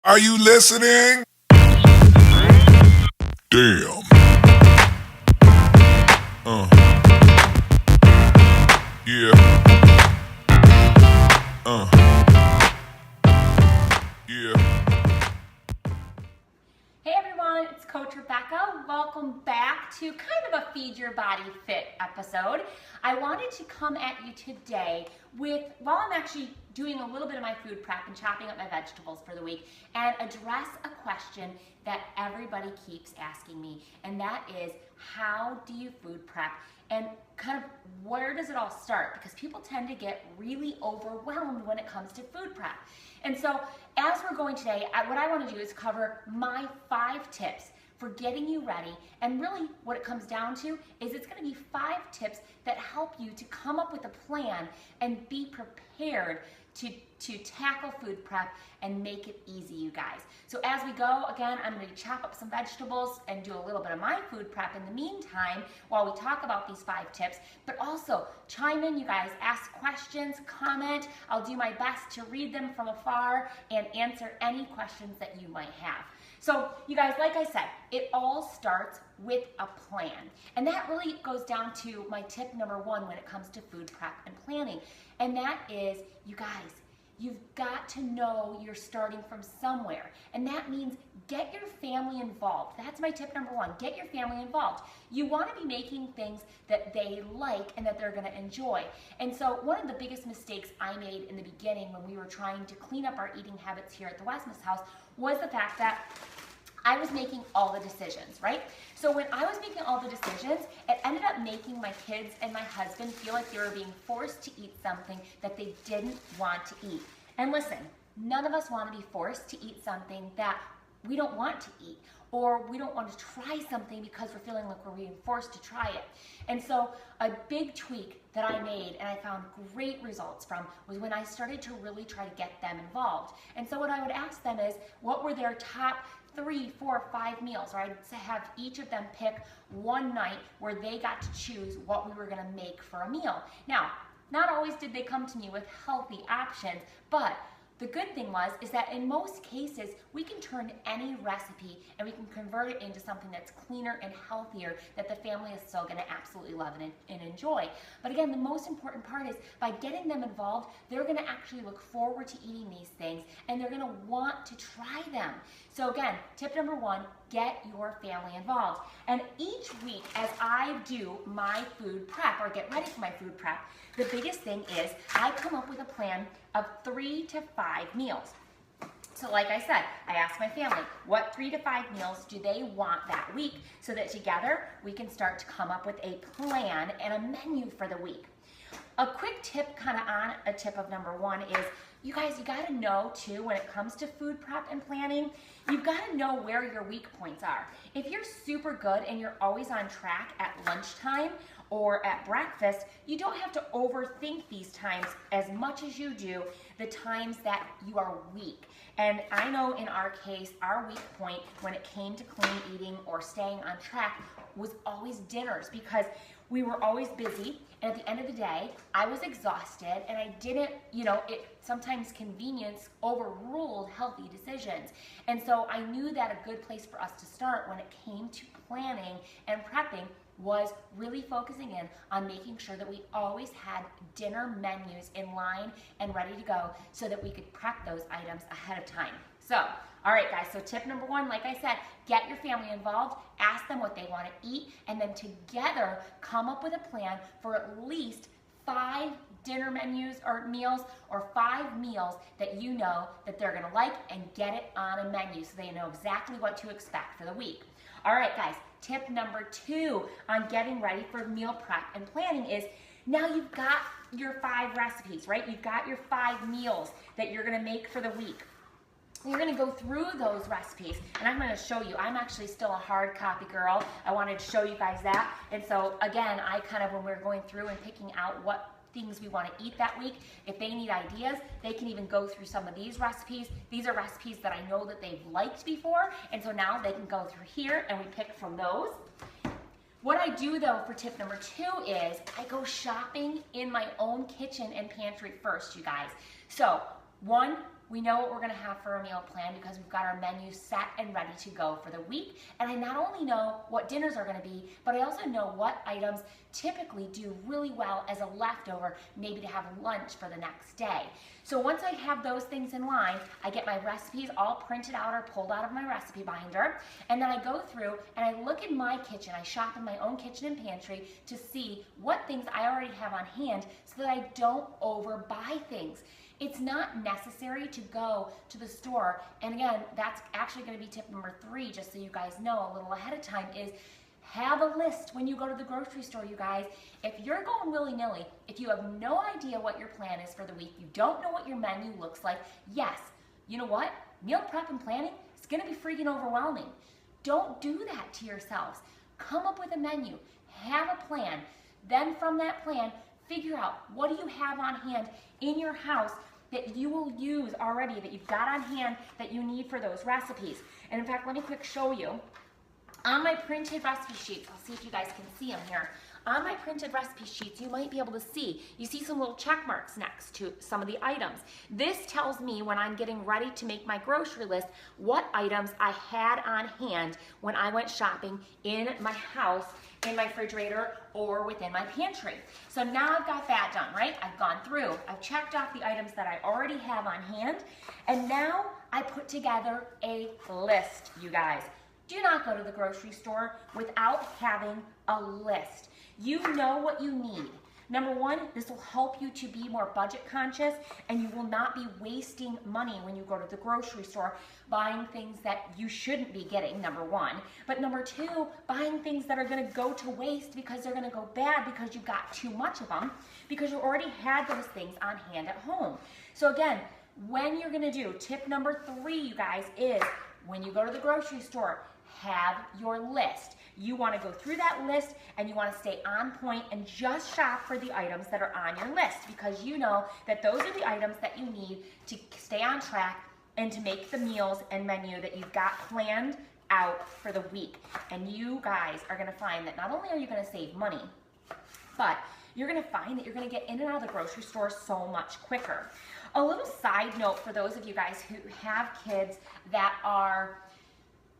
Are you listening? Damn. Yeah. Yeah. Hey everyone, it's Coach Rebecca. Welcome back to kind of a Feed Your Body Fit episode. I wanted to come at you today while I'm actually doing a little bit of my food prep and chopping up my vegetables for the week, and address a question that everybody keeps asking me, and that is, how do you food prep? And kind of where does it all start? Because people tend to get really overwhelmed when it comes to food prep. And so as we're going today, what I want to do is cover my 5 tips for getting you ready. And really what it comes down to is it's going to be 5 tips that help you to come up with a plan and be prepared to tackle food prep and make it easy, you guys. So as we go, again, I'm going to chop up some vegetables and do a little bit of my food prep in the meantime while we talk about these 5 tips, but also chime in, you guys, ask questions, comment. I'll do my best to read them from afar and answer any questions that you might have. So you guys, like I said, it all starts with a plan. And that really goes down to my tip number 1 when it comes to food prep and planning. And that is, you guys, you've got to know you're starting from somewhere. And that means get your family involved. That's my tip number 1. Get your family involved. You want to be making things that they like and that they're going to enjoy. And so one of the biggest mistakes I made in the beginning when we were trying to clean up our eating habits here at the Westmas house was the fact that I was making all the decisions, right? So when I was making all the decisions, it ended up making my kids and my husband feel like they were being forced to eat something that they didn't want to eat. And listen, none of us want to be forced to eat something that we don't want to eat, or we don't want to try something because we're feeling like we're being forced to try it. And so a big tweak that I made and I found great results from was when I started to really try to get them involved. And so what I would ask them is, what were their top 3, 4, 5 meals, or I'd have each of them pick one night where they got to choose what we were going to make for a meal. Now, not always did they come to me with healthy options, but the good thing is that in most cases, we can turn any recipe and we can convert it into something that's cleaner and healthier that the family is still going to absolutely love and enjoy. But again, the most important part is by getting them involved, they're going to actually look forward to eating these things and they're going to want to try them. So again, tip number 1, get your family involved. And each week as I do my food prep or get ready for my food prep, the biggest thing is I come up with a plan of 3 to 5 meals. So like I said, I ask my family, what 3 to 5 meals do they want that week, so that together we can start to come up with a plan and a menu for the week. A quick tip kind of on a tip of number 1 is, you guys, you got to know too, when it comes to food prep and planning, you've got to know where your weak points are. If you're super good and you're always on track at lunchtime or at breakfast, you don't have to overthink these times as much as you do the times that you are weak. And I know in our case, our weak point when it came to clean eating or staying on track was always dinners, because we were always busy, and at the end of the day, I was exhausted, and I didn't, sometimes convenience overruled healthy decisions. And so I knew that a good place for us to start when it came to planning and prepping was really focusing in on making sure that we always had dinner menus in line and ready to go so that we could prep those items ahead of time. So, all right guys, so tip number 1, like I said, get your family involved, ask them what they want to eat, and then together come up with a plan for at least 5 dinner menus or meals, or 5 meals that you know that they're gonna like, and get it on a menu so they know exactly what to expect for the week. All right guys, tip number 2 on getting ready for meal prep and planning is, now you've got your 5 recipes, right? You've got your 5 meals that you're gonna make for the week. You're going to go through those recipes, and I'm going to show you. I'm actually still a hard copy girl. I wanted to show you guys that. And so again, I kind of, when we're going through and picking out what things we want to eat that week, if they need ideas, they can even go through some of these recipes. These are recipes that I know that they've liked before, and so now they can go through here and we pick from those. What I do though for tip number 2 is I go shopping in my own kitchen and pantry first, you guys. So 1, we know what we're gonna have for a meal plan because we've got our menu set and ready to go for the week. And I not only know what dinners are gonna be, but I also know what items typically do really well as a leftover, maybe to have lunch for the next day. So once I have those things in line, I get my recipes all printed out or pulled out of my recipe binder, and then I go through and I look in my kitchen. I shop in my own kitchen and pantry to see what things I already have on hand so that I don't overbuy things. It's not necessary to go to the store, and again, that's actually going to be tip number 3, just so you guys know a little ahead of time, is have a list when you go to the grocery store, you guys. If you're going willy-nilly, if you have no idea what your plan is for the week, you don't know what your menu looks like, yes, you know what? Meal prep and planning is going to be freaking overwhelming. Don't do that to yourselves. Come up with a menu, have a plan, then from that plan, figure out what do you have on hand in your house that you will use already, that you've got on hand that you need for those recipes. And in fact, let me quick show you. On my printed recipe sheets, I'll see if you guys can see them here. On my printed recipe sheets, you might be able to see, you see some little check marks next to some of the items. This tells me when I'm getting ready to make my grocery list, what items I had on hand when I went shopping in my house, in my refrigerator, or within my pantry. So now I've got that done, right? I've gone through, I've checked off the items that I already have on hand, and now I put together a list, you guys. Do not go to the grocery store without having a list. You know what you need. Number 1, this will help you to be more budget conscious, and you will not be wasting money when you go to the grocery store buying things that you shouldn't be getting, number 1. But number 2, buying things that are gonna go to waste because they're gonna go bad because you got too much of them, because you already had those things on hand at home. So again, when you're gonna do, tip number 3, you guys, is when you go to the grocery store, have your list. You want to go through that list and you want to stay on point and just shop for the items that are on your list, because you know that those are the items that you need to stay on track and to make the meals and menu that you've got planned out for the week. And you guys are going to find that not only are you going to save money, but you're going to find that you're going to get in and out of the grocery store so much quicker. A little side note for those of you guys who have kids that are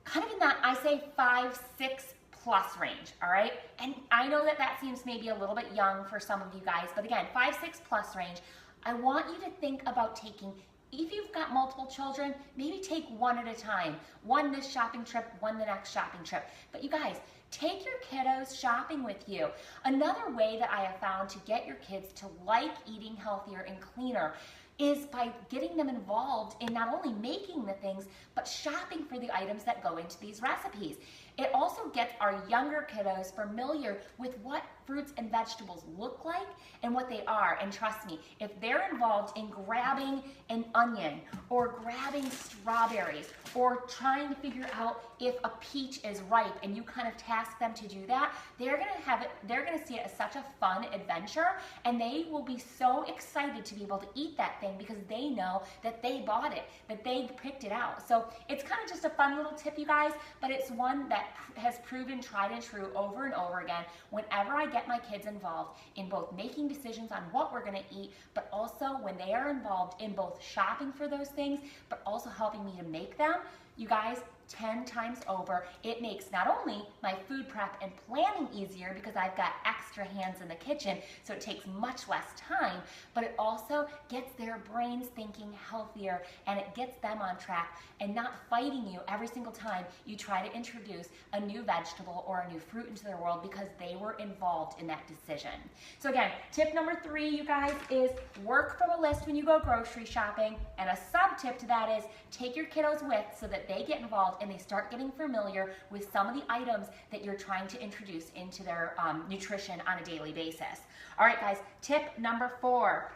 kind of in that, I say 5, 6 plus range, all right? And I know that that seems maybe a little bit young for some of you guys, but again, 5, 6 plus range, I want you to think about taking, if you've got multiple children, maybe take one at a time. One this shopping trip, one the next shopping trip. But you guys, take your kiddos shopping with you. Another way that I have found to get your kids to like eating healthier and cleaner is by getting them involved in not only making the things, but shopping for the items that go into these recipes. It also gets our younger kiddos familiar with what fruits and vegetables look like and what they are. And trust me, if they're involved in grabbing an onion or grabbing strawberries or trying to figure out if a peach is ripe, and you kind of task them to do that, they're gonna see it as such a fun adventure, and they will be so excited to be able to eat that thing because they know that they bought it, that they picked it out. So it's kind of just a fun little tip, you guys, but it's one that has proven tried and true over and over again whenever I get my kids involved in both making decisions on what we're going to eat, but also when they are involved in both shopping for those things, but also helping me to make them. You guys, 10 times over, it makes not only my food prep and planning easier because I've got extra hands in the kitchen, so it takes much less time, but it also gets their brains thinking healthier, and it gets them on track and not fighting you every single time you try to introduce a new vegetable or a new fruit into their world because they were involved in that decision. So again, tip number 3, you guys, is work from a list when you go grocery shopping, and a sub tip to that is take your kiddos with so that they get involved and they start getting familiar with some of the items that you're trying to introduce into their nutrition on a daily basis. All right, guys, tip number 4,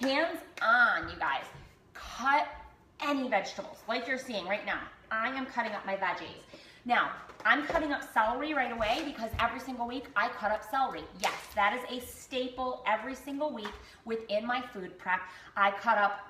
hands-on, you guys. Cut any vegetables, like you're seeing right now. I am cutting up my veggies. Now, I'm cutting up celery right away because every single week I cut up celery. Yes, that is a staple every single week within my food prep. I cut up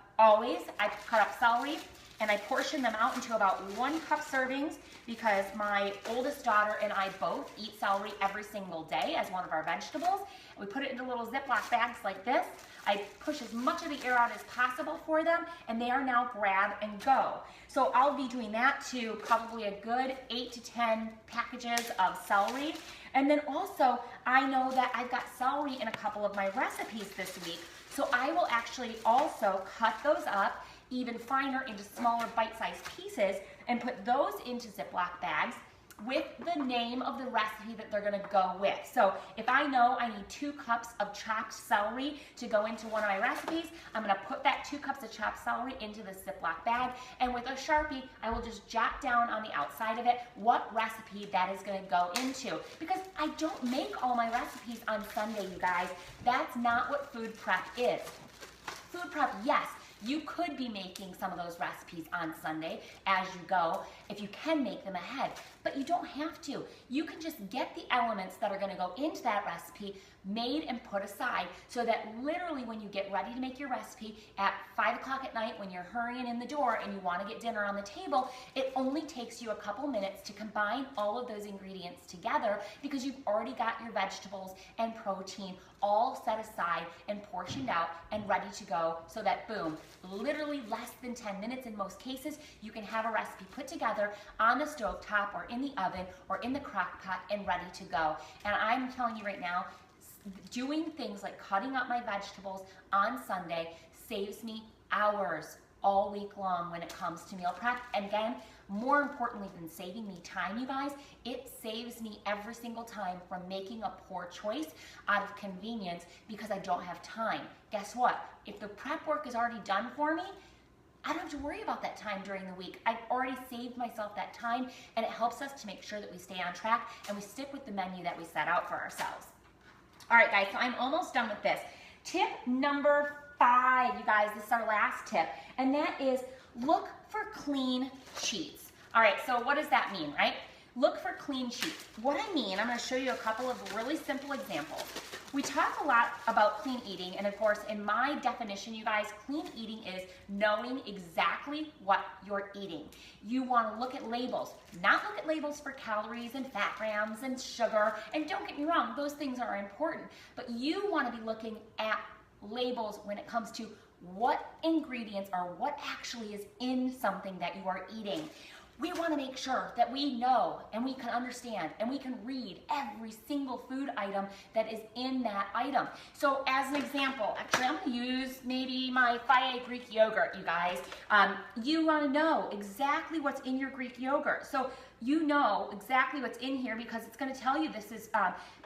celery. and I portion them out into about 1 cup servings because my oldest daughter and I both eat celery every single day as one of our vegetables. We put it into little Ziploc bags like this. I push as much of the air out as possible for them, and they are now grab and go. So I'll be doing that to probably a good 8 to 10 packages of celery. And then also, I know that I've got celery in a couple of my recipes this week, so I will actually also cut those up even finer into smaller bite-sized pieces and put those into Ziploc bags with the name of the recipe that they're gonna go with. So if I know I need 2 cups of chopped celery to go into one of my recipes, I'm gonna put that 2 cups of chopped celery into the Ziploc bag, and with a Sharpie, I will just jot down on the outside of it what recipe that is gonna go into. Because I don't make all my recipes on Sunday, you guys. That's not what food prep is. Food prep, yes, you could be making some of those recipes on Sunday as you go, if you can make them ahead, but you don't have to. You can just get the elements that are gonna go into that recipe made and put aside so that literally when you get ready to make your recipe at 5 o'clock at night when you're hurrying in the door and you wanna get dinner on the table, it only takes you a couple minutes to combine all of those ingredients together because you've already got your vegetables and protein all set aside and portioned out and ready to go so that boom, literally less than 10 minutes in most cases, you can have a recipe put together on the stovetop or in the oven or in the crock pot and ready to go. And I'm telling you right now, doing things like cutting up my vegetables on Sunday saves me hours all week long when it comes to meal prep. And again, more importantly than saving me time, you guys, it saves me every single time from making a poor choice out of convenience because I don't have time. Guess what? If the prep work is already done for me, I don't have to worry about that time during the week. I've already saved myself that time, and it helps us to make sure that we stay on track and we stick with the menu that we set out for ourselves. All right, guys, so I'm almost done with this. Tip number 5, you guys, this is our last tip, and that is look for clean sheets. All right, so what does that mean, right? Look for clean sheets. What I mean, I'm gonna show you a couple of really simple examples. We talk a lot about clean eating, and of course, in my definition, you guys, clean eating is knowing exactly what you're eating. You wanna look at labels, not look at labels for calories and fat grams and sugar, and don't get me wrong, those things are important, but you wanna be looking at labels when it comes to what ingredients or what actually is in something that you are eating. We want to make sure that we know and we can understand and we can read every single food item that is in that item. So as an example, actually I'm going to use maybe my Faye Greek yogurt, you guys. You want to know exactly what's in your Greek yogurt. So you know exactly what's in here because it's going to tell you this is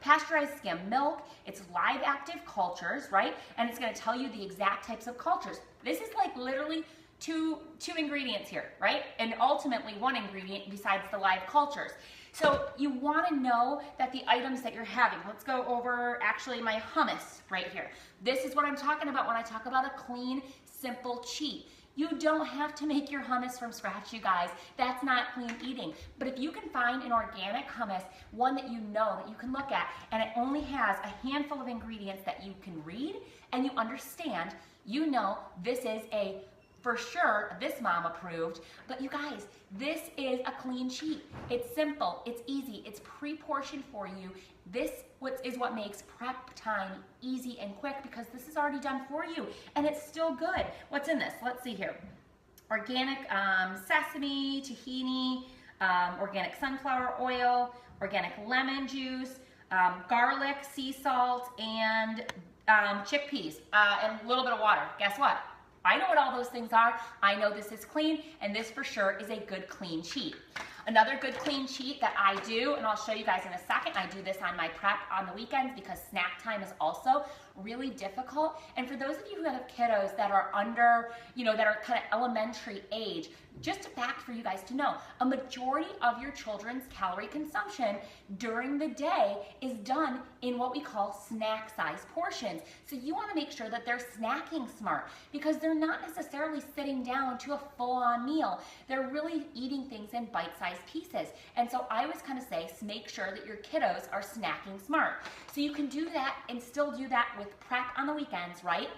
pasteurized skim milk, it's live active cultures, right? And it's going to tell you the exact types of cultures. This is like literally two ingredients here, right? And ultimately 1 ingredient besides the live cultures. So you want to know that the items that you're having, let's go over actually my hummus right here. This is what I'm talking about when I talk about a clean, simple cheat. You don't have to make your hummus from scratch, you guys. That's not clean eating. But if you can find an organic hummus, one that you know that you can look at, and it only has a handful of ingredients that you can read and you understand, you know this is a for sure, this mom approved, but you guys, this is a clean sheet. It's simple, it's easy, it's pre-portioned for you. This is what makes prep time easy and quick because this is already done for you and it's still good. What's in this? Let's see here. Organic sesame, tahini, organic sunflower oil, organic lemon juice, garlic, sea salt, and chickpeas, and a little bit of water. Guess what? I know what all those things are. I know this is clean, and this for sure is a good clean cheat. Another good clean cheat that I do, and I'll show you guys in a second, I do this on my prep on the weekends because snack time is also really difficult. And for those of you who have kiddos that are under, that are kind of elementary age, just a fact for you guys to know, a majority of your children's calorie consumption during the day is done in what we call snack size portions. So you want to make sure that they're snacking smart because they're not necessarily sitting down to a full-on meal. They're really eating things in bite-sized pieces. And so I always kind of say, make sure that your kiddos are snacking smart. So you can do that and still do that with prep on the weekends, right?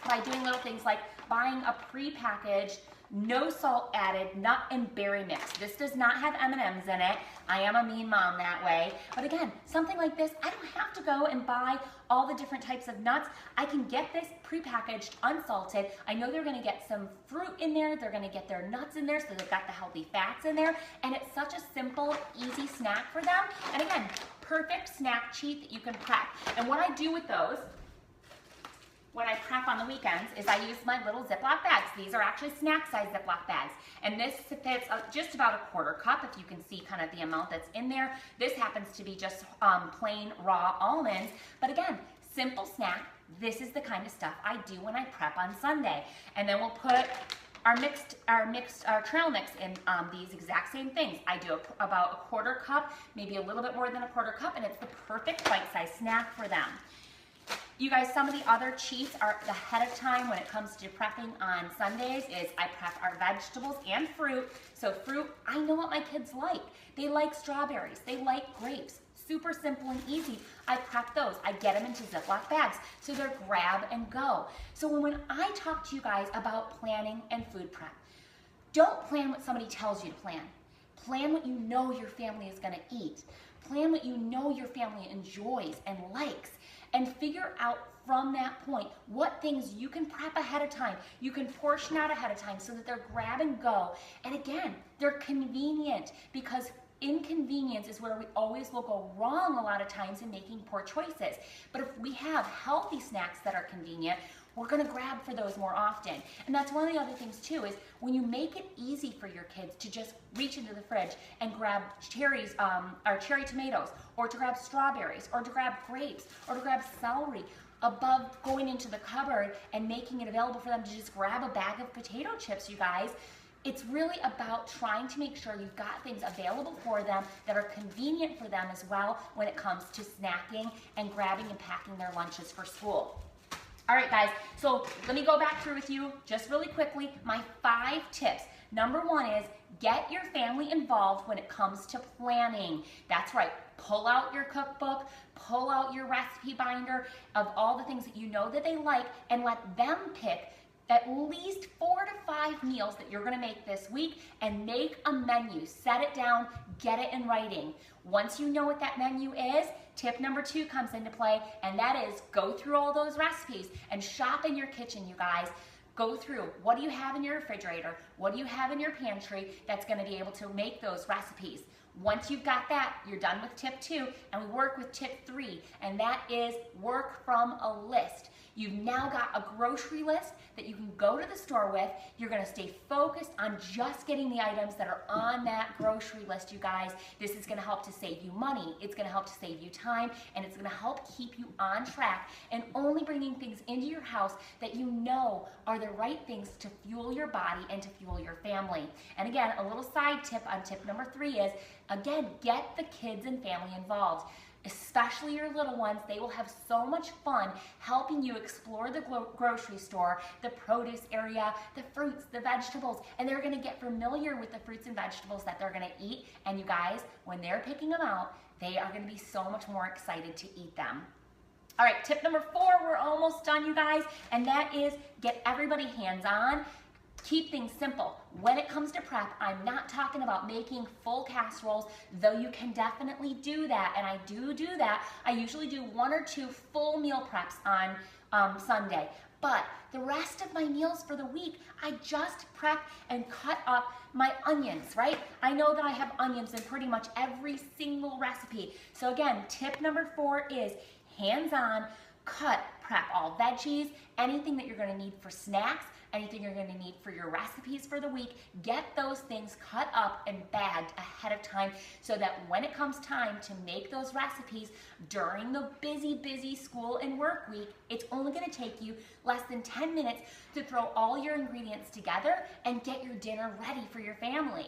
By doing little things like buying a pre-packaged no salt added, nut and berry mix. This does not have M&Ms in it. I am a mean mom that way. But again, something like this, I don't have to go and buy all the different types of nuts. I can get this prepackaged, unsalted. I know they're gonna get some fruit in there. They're gonna get their nuts in there, so they've got the healthy fats in there. And it's such a simple, easy snack for them. And again, perfect snack cheat that you can prep. And what I do with those, when I prep on the weekends, is I use my little Ziploc bags. These are actually snack size Ziploc bags. And this fits just about a quarter cup, if you can see kind of the amount that's in there. This happens to be just plain raw almonds. But again, simple snack. This is the kind of stuff I do when I prep on Sunday. And then we'll put our trail mix in these exact same things. I do about a quarter cup, maybe a little bit more than a quarter cup, and it's the perfect bite-sized snack for them. You guys, some of the other cheats are ahead of time when it comes to prepping on Sundays is I prep our vegetables and fruit. So fruit, I know what my kids like. They like strawberries, they like grapes. Super simple and easy. I prep those. I get them into Ziploc bags, so they're grab and go. So when I talk to you guys about planning and food prep, don't plan what somebody tells you to plan. Plan what you know your family is gonna eat. Plan what you know your family enjoys and likes, and figure out from that point what things you can prep ahead of time, you can portion out ahead of time so that they're grab and go. And again, they're convenient, because inconvenience is where we always will go wrong a lot of times in making poor choices. But if we have healthy snacks that are convenient, we're gonna grab for those more often. And that's one of the other things too, is when you make it easy for your kids to just reach into the fridge and grab cherries, or cherry tomatoes, or to grab strawberries, or to grab grapes, or to grab celery, above going into the cupboard and making it available for them to just grab a bag of potato chips, you guys. It's really about trying to make sure you've got things available for them that are convenient for them as well when it comes to snacking and grabbing and packing their lunches for school. All right, guys, so let me go back through with you just really quickly my 5 tips. Number 1 is get your family involved when it comes to planning. That's right, pull out your cookbook, pull out your recipe binder of all the things that you know that they like, and let them pick at least 4 to 5 meals that you're gonna make this week, and make a menu. Set it down, get it in writing. Once you know what that menu is, tip number 2 comes into play, and that is go through all those recipes and shop in your kitchen, you guys. Go through, what do you have in your refrigerator? What do you have in your pantry that's gonna be able to make those recipes? Once you've got that, you're done with tip 2, and we work with tip 3, and that is work from a list. You've now got a grocery list that you can go to the store with. You're gonna stay focused on just getting the items that are on that grocery list, you guys. This is gonna help to save you money, it's gonna help to save you time, and it's gonna help keep you on track and only bringing things into your house that you know are the right things to fuel your body and to fuel your family. And again, a little side tip on tip number 3 is, again, get the kids and family involved. Especially your little ones. They will have so much fun helping you explore the grocery store, the produce area, the fruits, the vegetables, and they're gonna get familiar with the fruits and vegetables that they're gonna eat. And you guys, when they're picking them out, they are gonna be so much more excited to eat them. All right, tip number 4, we're almost done, you guys, and that is get everybody hands-on. Keep things simple. When it comes to prep, I'm not talking about making full casseroles, though you can definitely do that, and I do that. I usually do 1 or 2 full meal preps on Sunday, but the rest of my meals for the week, I just prep and cut up my onions, right? I know that I have onions in pretty much every single recipe. So again, tip number 4 is hands-on, cut, prep all veggies, anything that you're gonna need for snacks, anything you're gonna need for your recipes for the week. Get those things cut up and bagged ahead of time so that when it comes time to make those recipes during the busy school and work week, it's only gonna take you less than 10 minutes to throw all your ingredients together and get your dinner ready for your family.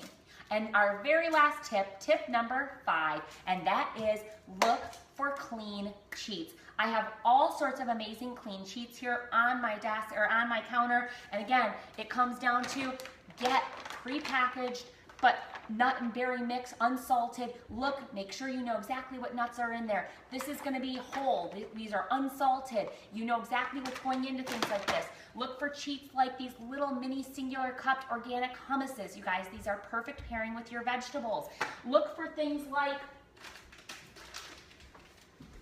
And our very last tip, tip number 5, and that is look for clean sheets. I have all sorts of amazing clean sheets here on my desk or on my counter. And again, it comes down to get prepackaged, but nut and berry mix, unsalted. Look, make sure you know exactly what nuts are in there. This is gonna be whole. These are unsalted. You know exactly what's going into things like this. Look for treats like these little mini singular cupped organic hummuses. You guys, these are perfect pairing with your vegetables. Look for things like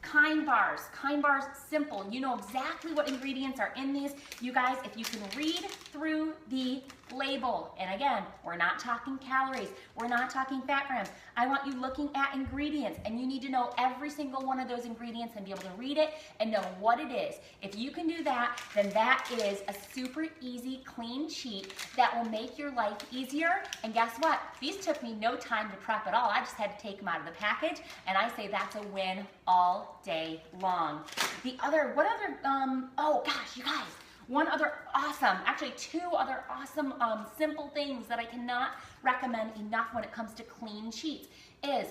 Kind bars. Kind bars, simple. You know exactly what ingredients are in these. You guys, if you can read through the label, and again, we're not talking calories, we're not talking fat grams. I want you looking at ingredients, and you need to know every single one of those ingredients and be able to read it and know what it is. If you can do that, then that is a super easy, clean cheat that will make your life easier. And guess what? These took me no time to prep at all. I just had to take them out of the package, and I say that's a win all day long. Oh gosh, you guys, one other awesome, actually two other awesome simple things that I cannot recommend enough when it comes to clean cheats is,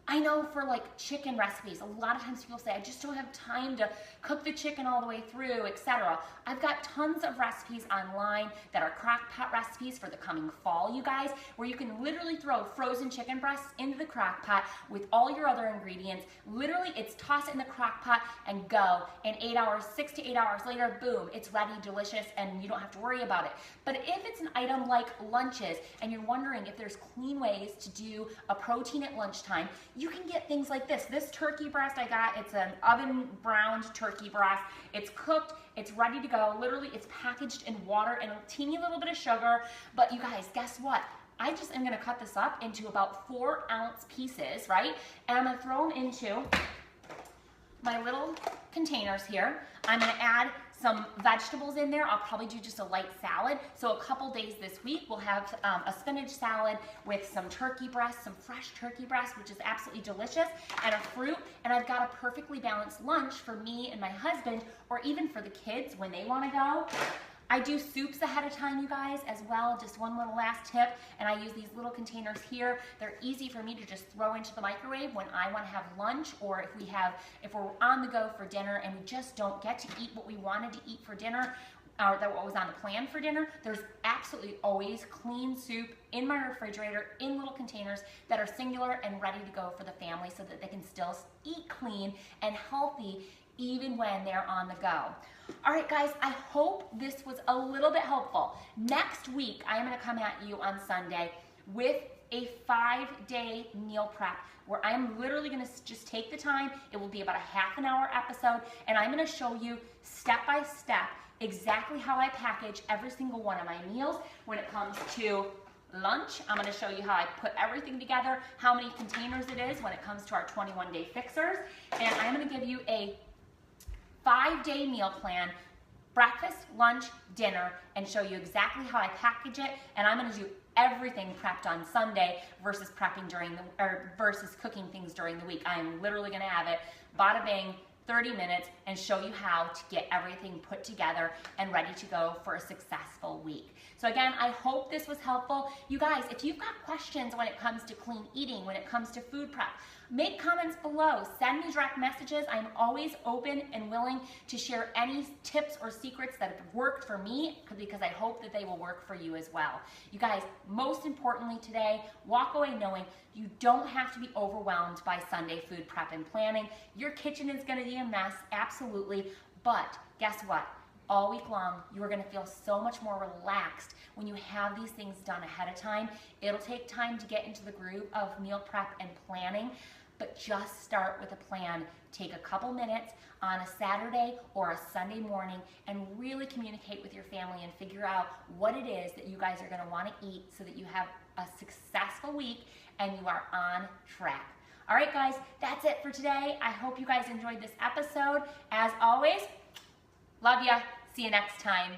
I know for like chicken recipes, a lot of times people say, I just don't have time to cook the chicken all the way through, etc. I've got tons of recipes online that are crock pot recipes for the coming fall, you guys, where you can literally throw frozen chicken breasts into the crock pot with all your other ingredients. Literally, it's toss it in the crock pot and go. In 8 hours, 6 to 8 hours later, boom, it's ready, delicious, and you don't have to worry about it. But if it's an item like lunches and you're wondering if there's clean ways to do a protein at lunchtime, you can get things like this. This turkey breast I got, it's an oven browned turkey breast. It's cooked, it's ready to go. Literally, it's packaged in water and a teeny little bit of sugar. But you guys, guess what? I just am gonna cut this up into about 4-ounce pieces, right? And I'm gonna throw them into my little containers here. I'm gonna add some vegetables in there. I'll probably do just a light salad. So a couple days this week, we'll have a spinach salad with some turkey breast, some fresh turkey breast, which is absolutely delicious, and a fruit. And I've got a perfectly balanced lunch for me and my husband, or even for the kids when they wanna go. I do soups ahead of time, you guys, as well. Just one little last tip, and I use these little containers here. They're easy for me to just throw into the microwave when I want to have lunch, or if we're on the go for dinner and we just don't get to eat what we wanted to eat for dinner, or that what was on the plan for dinner. There's absolutely always clean soup in my refrigerator in little containers that are singular and ready to go for the family so that they can still eat clean and healthy even when they're on the go. All right, guys, I hope this was a little bit helpful. Next week, I am gonna come at you on Sunday with a 5-day meal prep where I'm literally gonna just take the time. It will be about a half-an-hour episode, and I'm gonna show you step by step exactly how I package every single one of my meals when it comes to lunch. I'm going to show you how I put everything together, how many containers it is when it comes to our 21-day fixers, and I'm going to give you a 5-day meal plan, breakfast, lunch, dinner, and show you exactly how I package it. And I'm going to do everything prepped on Sunday versus versus cooking things during the week. I'm literally going to have it bada bing, 30 minutes, and show you how to get everything put together and ready to go for a successful week. So again, I hope this was helpful. You guys, if you've got questions when it comes to clean eating, when it comes to food prep, make comments below, send me direct messages. I'm always open and willing to share any tips or secrets that have worked for me, because I hope that they will work for you as well. You guys, most importantly today, walk away knowing you don't have to be overwhelmed by Sunday food prep and planning. Your kitchen is gonna be a mess, absolutely, but guess what? All week long, you are gonna feel so much more relaxed when you have these things done ahead of time. It'll take time to get into the groove of meal prep and planning, but just start with a plan. Take a couple minutes on a Saturday or a Sunday morning and really communicate with your family and figure out what it is that you guys are gonna wanna eat so that you have a successful week and you are on track. All right, guys, that's it for today. I hope you guys enjoyed this episode. As always, love ya. See you next time.